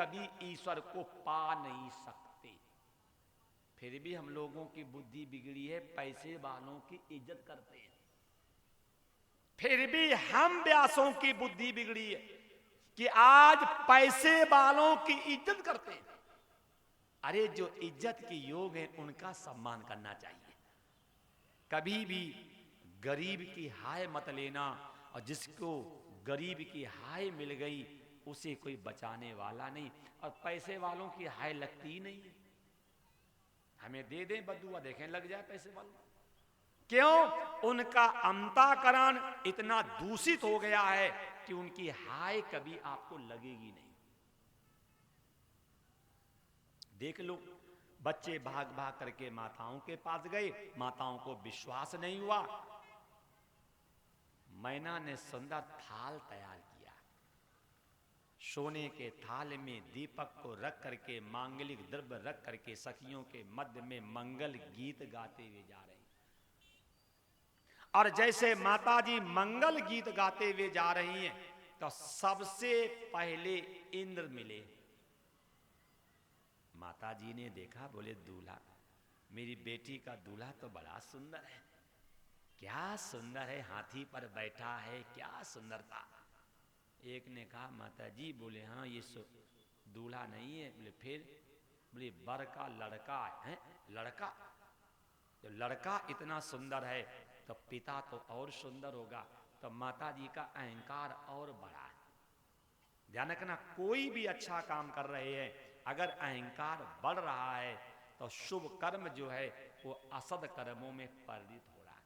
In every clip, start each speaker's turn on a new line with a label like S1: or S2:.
S1: कभी ईश्वर को पा नहीं सकते। फिर भी हम लोगों की बुद्धि बिगड़ी है, पैसे वालों की इज्जत करते हैं। फिर भी हम व्यासों की बुद्धि बिगड़ी है कि आज पैसे वालों की इज्जत करते हैं। अरे जो इज्जत के योग है उनका सम्मान करना चाहिए। कभी भी गरीब की हाय मत लेना, और जिसको गरीब की हाय मिल गई उसे कोई बचाने वाला नहीं, और पैसे वालों की हाय लगती ही नहीं है। हमें दे दें बदुआ, देखें लग जाए पैसे वालों। क्यों? उनका अंतःकरण इतना दूषित हो गया है कि उनकी हाय कभी आपको लगेगी नहीं। देख लो, बच्चे भाग भाग करके माताओं के पास गए, माताओं को विश्वास नहीं हुआ। मैना ने सुंदर थाल तैयार किया, सोने के थाल में दीपक को रख करके, मांगलिक द्रव्य रख करके सखियों के मध्य में मंगल गीत गाते हुए जा रहे। और जैसे माताजी मंगल गीत गाते हुए जा रही हैं तो सबसे पहले इंद्र मिले। माताजी ने देखा, बोले दूल्हा, मेरी बेटी का दूल्हा तो बड़ा सुंदर है। क्या सुंदर है, हाथी पर बैठा है, क्या सुंदरता। एक ने कहा, माताजी, बोले हाँ ये दूल्हा नहीं है। बोले फिर? बोले बर का लड़का है। लड़का? जब लड़का इतना सुंदर है तो पिता तो और सुंदर होगा। तो माताजी का अहंकार और बढ़ा है। ध्यान रखना, कोई भी अच्छा काम कर रहे हैं, अगर अहंकार बढ़ रहा है तो शुभ कर्म जो है वो असद कर्मों में परिणित हो रहा है।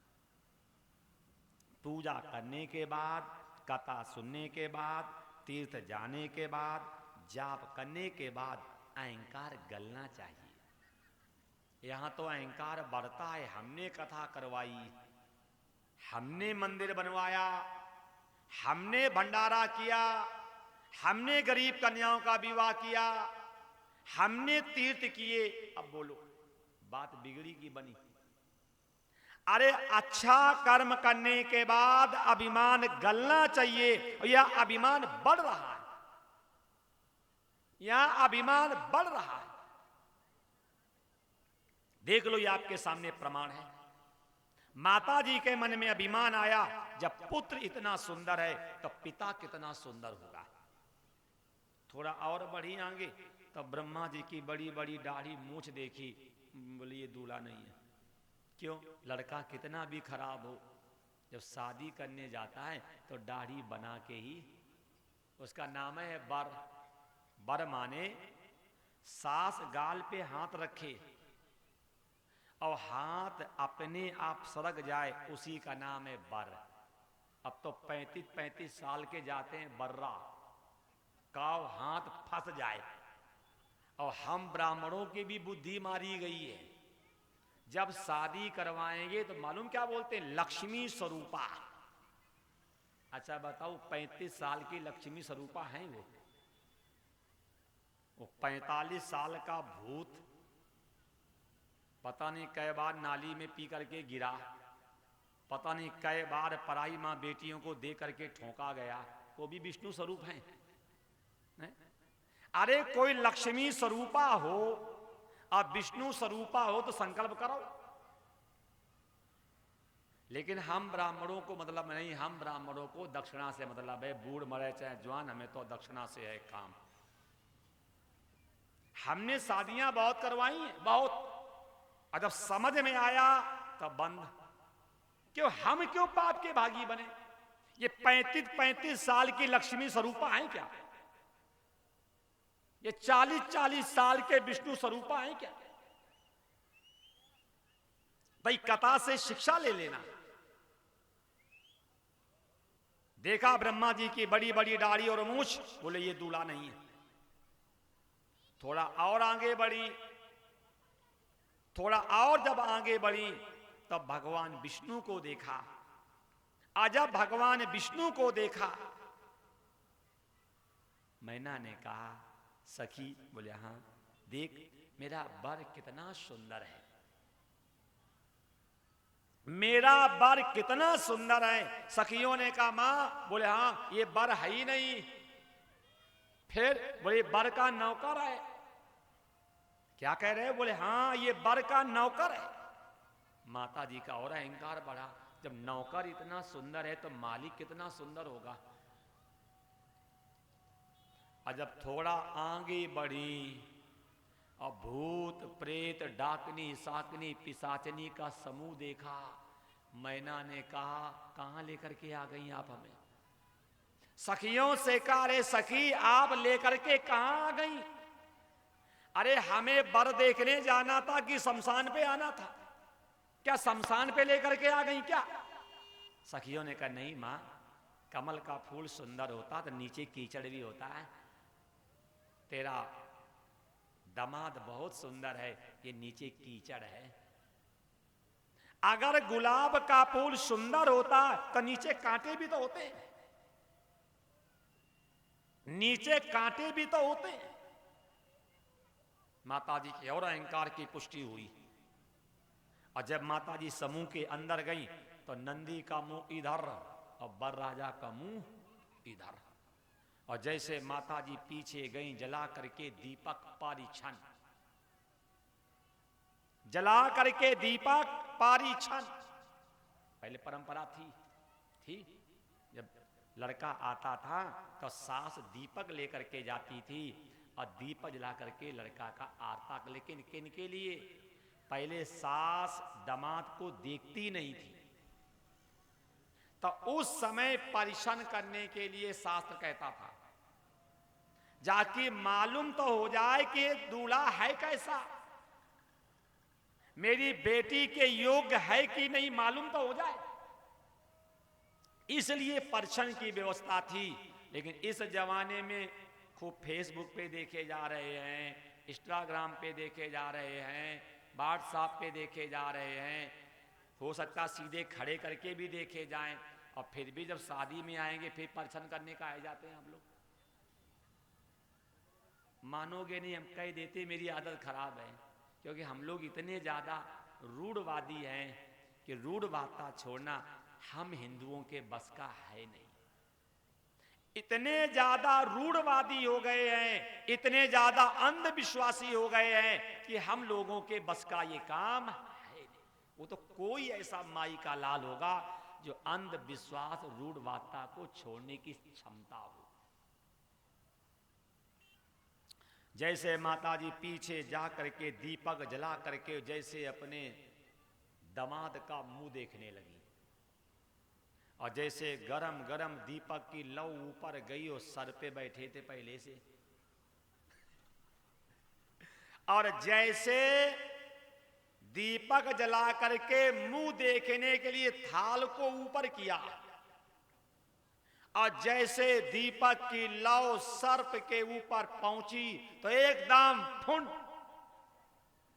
S1: पूजा करने के बाद, कथा सुनने के बाद, तीर्थ जाने के बाद, जाप करने के बाद अहंकार गलना चाहिए। यहां तो अहंकार बढ़ता है। हमने कथा करवाई, हमने मंदिर बनवाया, हमने भंडारा किया, हमने गरीब कन्याओं का विवाह किया, हमने तीर्थ किए। अब बोलो, बात बिगड़ी की बनी? अरे अच्छा कर्म करने के बाद अभिमान गलना चाहिए, और यह अभिमान बढ़ रहा है। यह अभिमान बढ़ रहा है। देख लो, ये आपके सामने प्रमाण है। माता जी के मन में अभिमान आया, जब पुत्र इतना सुंदर है तो पिता कितना सुंदर होगा। थोड़ा और बढ़ी आगे तो ब्रह्मा जी की बड़ी बड़ी दाढ़ी मूछ देखी, बोले ये दूल्हा नहीं है। क्यों? लड़का कितना भी खराब हो, जब शादी करने जाता है तो दाढ़ी बना के ही, उसका नाम है बर। बर माने सास गाल पे हाथ रखे और हाथ अपने आप सरक जाए, उसी का नाम है बर। अब तो 35-35 साल के जाते हैं बर्रा, काव हाथ फंस जाए। और हम ब्राह्मणों की भी बुद्धि मारी गई है। जब शादी करवाएंगे तो मालूम क्या बोलते हैं? लक्ष्मी स्वरूपा। अच्छा बताओ, 35 साल की लक्ष्मी स्वरूपा है वो 45 साल का भूत पता नहीं कई बार नाली में पी करके गिरा, पता नहीं कई बार पराई माँ बेटियों को दे करके ठोका गया, वो भी विष्णु स्वरूप हैं। अरे कोई लक्ष्मी स्वरूपा हो और विष्णु स्वरूपा हो तो संकल्प करो। लेकिन हम ब्राह्मणों को मतलब नहीं, हम ब्राह्मणों को दक्षिणा से मतलब है, बूढ़ मरे चाहे जवान, हमें तो दक्षिणा से है काम। हमने शादियां बहुत करवाई हैं, बहुत, और जब समझ में आया तब बंद। क्यों? हम क्यों पाप के भागी बने? ये 35-35 साल की लक्ष्मी स्वरूपा हैं क्या? ये 40-40 साल के विष्णु स्वरूपा हैं क्या? भाई कथा से शिक्षा ले लेना। देखा ब्रह्मा जी की बड़ी बड़ी दाढ़ी और मूछ, बोले ये दूल्हा नहीं है। थोड़ा और आगे बढ़ी, थोड़ा और जब आगे बढ़ी तब भगवान विष्णु को देखा। जब भगवान विष्णु को देखा, मैना ने कहा, सखी, बोले हाँ, देख मेरा वर कितना सुंदर है, मेरा वर कितना सुंदर है। सखियों ने कहा, मां, बोले हाँ, ये वर है ही नहीं। फिर बोले बर का नौकर है। क्या कह रहे हैं? बोले हाँ ये बर का नौकर है। माता जी का और अहंकार बढ़ा, जब नौकर इतना सुंदर है तो मालिक कितना सुंदर होगा। और जब थोड़ा आगे बढ़ी और भूत प्रेत डाकनी साकनी पिशाचनी का समूह देखा, मैना ने कहा कहां लेकर के आ गई आप हमें? सखियों से कहा अरे सखी आप लेकर के कहां आ गई? अरे हमें बर देखने जाना था कि शमशान पे आना था? क्या शमशान पे लेकर के आ गई क्या? सखियों ने कहा नहीं मां, कमल का फूल सुंदर होता तो नीचे कीचड़ भी होता है। तेरा दामाद बहुत सुंदर है, ये नीचे कीचड़ है। अगर गुलाब का फूल सुंदर होता तो नीचे कांटे भी तो होते, नीचे कांटे भी तो होते। माताजी के और अहंकार की पुष्टि हुई। और जब माताजी समूह के अंदर गई तो नंदी का मुंह इधर और बर राजा का मुंह इधर। और जैसे माताजी पीछे गई जला करके दीपक पारीछन, जला करके दीपक पारीछन। पहले परंपरा थी जब लड़का आता था तो सास दीपक लेकर के जाती थी और दीपक जला करके लड़का का आरता। लेकिन किन के लिए? पहले सास दामाद को देखती नहीं थी, तो उस समय परीक्षण करने के लिए शास्त्र कहता था जाके मालूम तो हो जाए कि दूल्हा है कैसा, मेरी बेटी के योग्य है कि नहीं मालूम तो हो जाए, इसलिए परीक्षण की व्यवस्था थी। लेकिन इस जमाने में खूब फेसबुक पे देखे जा रहे हैं, इंस्टाग्राम पे देखे जा रहे हैं, व्हाट्सएप पे देखे जा रहे हैं, हो सकता सीधे खड़े करके भी देखे जाएं, और फिर भी जब शादी में आएंगे फिर परीक्षण करने का आ जाते हैं हम लोग। मानोगे नहीं, हम कह देते मेरी आदत खराब है, क्योंकि हम लोग इतने ज्यादा रूढ़वादी हैं कि रूढ़वादिता छोड़ना हम हिंदुओं के बस का है नहीं। इतने ज्यादा रूढ़वादी हो गए हैं, इतने ज्यादा अंधविश्वासी हो गए हैं कि हम लोगों के बस का ये काम है नहीं। वो तो कोई ऐसा माई का लाल होगा जो अंधविश्वास रूढ़वादिता को छोड़ने की क्षमता हो। जैसे माताजी पीछे जा करके दीपक जला करके जैसे अपने दामाद का मुंह देखने लगी, और जैसे गरम गरम दीपक की लौ ऊपर गई और सर पे बैठे थे पहले से, और जैसे दीपक जला करके मुंह देखने के लिए थाल को ऊपर किया, और जैसे दीपक की लौ सर्प के ऊपर पहुंची तो एकदम फुंड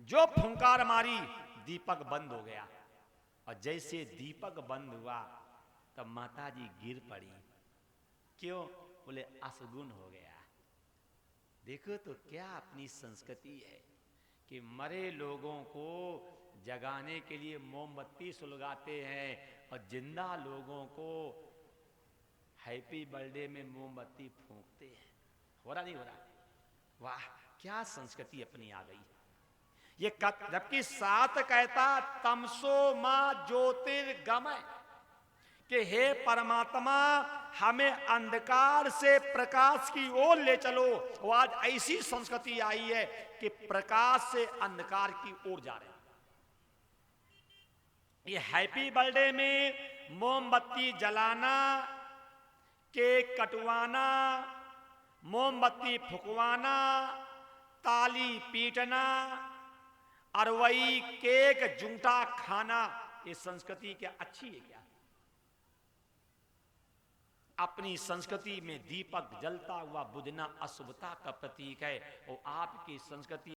S1: जो फुंकार मारी दीपक बंद हो गया। और जैसे दीपक बंद हुआ तब माताजी गिर पड़ी। क्यों? बोले असगुन हो गया। देखो तो क्या अपनी संस्कृति है कि मरे लोगों को जगाने के लिए मोमबत्ती सुलगाते हैं और जिंदा लोगों को हैप्पी बर्थडे में मोमबत्ती फूंकते हैं। हो रहा नहीं हो रहा? वाह, क्या संस्कृति अपनी आ गई। ये जबकि सात कहता तमसो मां ज्योतिर्गमय, कि हे परमात्मा हमें अंधकार से प्रकाश की ओर ले चलो। वो आज ऐसी संस्कृति आई है कि प्रकाश से अंधकार की ओर जा रहे हैं। ये हैप्पी बर्थडे में मोमबत्ती जलाना, केक कटवाना, मोमबत्ती फुकवाना, ताली पीटना और वही केक जूठा खाना, ये संस्कृति क्या अच्छी है क्या? अपनी संस्कृति में दीपक जलता हुआ बुझना अशुभता का प्रतीक है। और आपकी संस्कृति